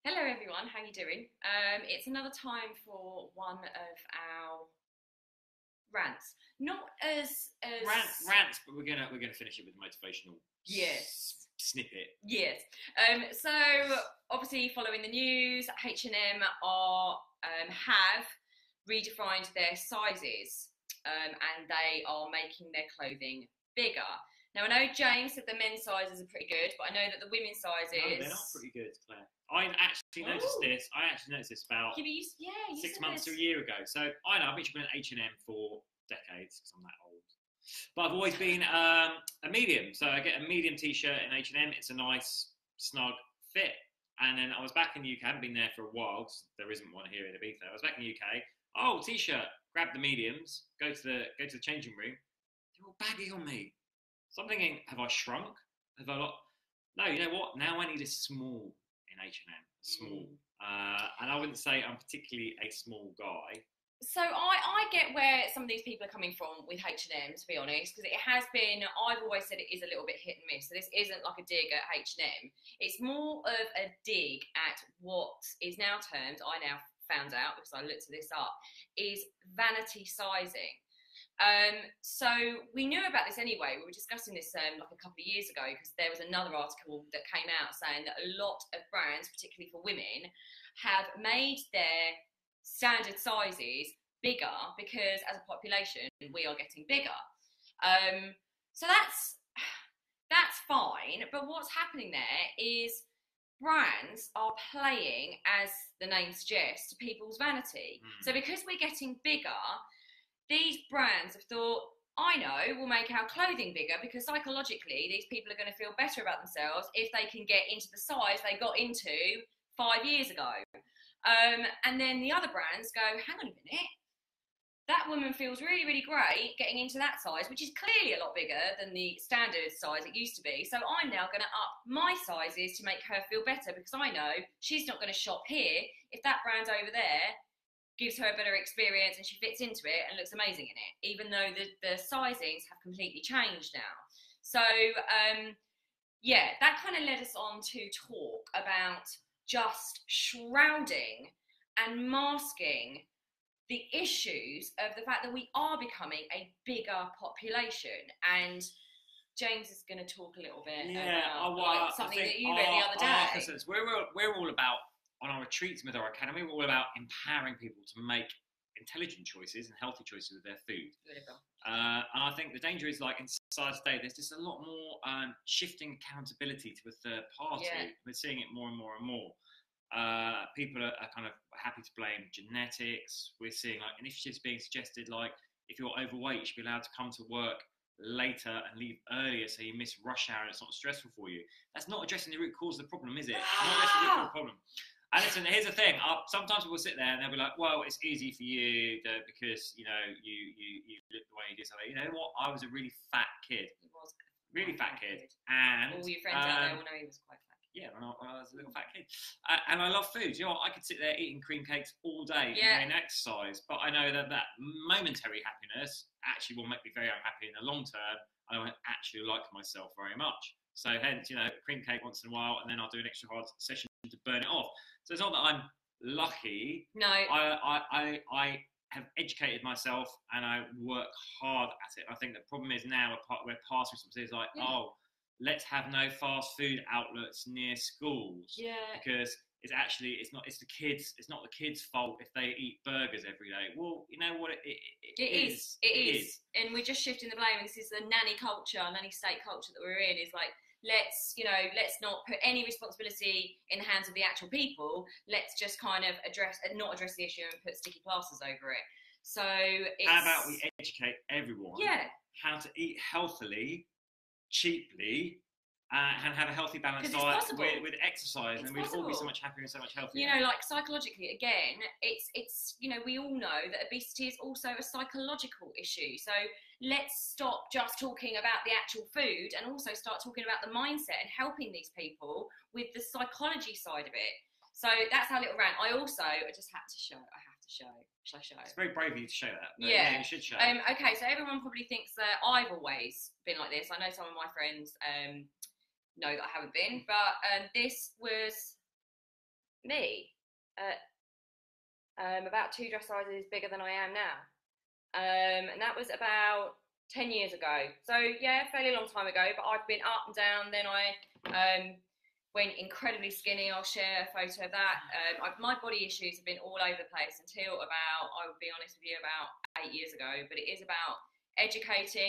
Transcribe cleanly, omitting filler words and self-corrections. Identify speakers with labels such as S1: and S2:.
S1: Hello everyone, how are you doing? It's another time for one of our rants. Not as
S2: Rants, but we're gonna finish it with a motivational
S1: yes,
S2: snippet.
S1: yes. So obviously following the news, H&M are have redefined their sizes, and they are making their clothing bigger. Now I know James said the men's sizes are pretty good, but I know that the women's sizes.
S2: No, they're not pretty good, Claire. I actually noticed this. I actually noticed this about
S1: You
S2: 6 months
S1: said
S2: to a year ago. So I know I've been at H&M for decades because I'm that old. But I've always been a medium. So I get a medium t-shirt in H&M. It's a nice, snug fit. And then I was back in the UK. I haven't been there for a while because there isn't one here in Ibiza. I was back in the UK. Oh, t-shirt. Grab the mediums. Go to the changing room. They're all baggy on me. So I'm thinking, have I shrunk? Have I not? No, you know what? Now I need a small in H&M. Small. And I wouldn't say I'm particularly a small guy.
S1: So I get where some of these people are coming from with H&M, to be honest, because it has been, I've always said it is a little bit hit and miss. So this isn't like a dig at H&M. It's more of a dig at what is now termed, I now found out because I looked this up, is vanity sizing. So we knew about this anyway. We were discussing this like a couple of years ago because there was another article that came out saying that a lot of brands, particularly for women, have made their standard sizes bigger because as a population we are getting bigger. So that's fine, but what's happening there is brands are playing, as the name suggests, to people's vanity. So because we're getting bigger, these brands have thought, I know, we'll make our clothing bigger because psychologically these people are going to feel better about themselves if they can get into the size they got into 5 years ago. And then the other brands go, hang on a minute, that woman feels really, really great getting into that size, which is clearly a lot bigger than the standard size it used to be. So I'm now going to up my sizes to make her feel better because I know she's not going to shop here if that brand over there gives her a better experience and she fits into it and looks amazing in it, even though the sizings have completely changed now. So, that kind of led us on to talk about just shrouding and masking the issues of the fact that we are becoming a bigger population. And James is going to talk a little bit about something that you read the other day.
S2: We're all about, on our retreats with our academy, we're all about empowering people to make intelligent choices and healthy choices with their food. And I think the danger is, like in society today, there's just a lot more shifting accountability to a third party. Yeah. We're seeing it more and more and more. People are kind of happy to blame genetics. We're seeing like initiatives being suggested, like if you're overweight, you should be allowed to come to work later and leave earlier so you miss rush hour and it's not stressful for you. That's not addressing the root cause of the problem, is it? Not addressing the root cause of the problem. And listen, here's the thing. Sometimes people sit there and they'll be like, well, it's easy for you because, you know, you look the way you do something. You know what? I was a really fat kid.
S1: He was.
S2: Really fat kid. And
S1: all your friends out there will know he was quite fat.
S2: Yeah, when I was a little fat kid. And I love food. You know what? I could sit there eating cream cakes all day and exercise. But I know that momentary happiness actually will make me very unhappy in the long term. I won't actually like myself very much. So hence, you know, cream cake once in a while, and then I'll do an extra hard session to burn it off. So it's not that I'm lucky.
S1: No.
S2: I have educated myself and I work hard at it. I think the problem is now we're past responsibilities like, let's have no fast food outlets near schools. Yeah. Because it's not the kids' fault if they eat burgers every day. Well, you know what? It is.
S1: And we're just shifting the blame. This is the nanny state culture that we're in. Is like, let's not put any responsibility in the hands of the actual people. Let's just kind of not address the issue and put sticky plasters over it. So
S2: how about we educate everyone how to eat healthily, cheaply, and have a healthy balanced diet with exercise, and we'd all be so much happier and so much healthier.
S1: You know, like psychologically, again, it's you know, we all know that obesity is also a psychological issue. So let's stop just talking about the actual food and also start talking about the mindset and helping these people with the psychology side of it. So that's our little rant. I just had to show. Shall I show?
S2: It's very brave of you to show that.
S1: Yeah,
S2: you should show.
S1: Okay, so everyone probably thinks that I've always been like this. I know some of my friends know that I haven't been, but this was Me, about 2 dress sizes bigger than I am now. And that was about 10 years ago. So, yeah, fairly long time ago, but I've been up and down. Then I went incredibly skinny. I'll share a photo of that. My body issues have been all over the place until about, I would be honest with you, about 8 years ago. But it is about educating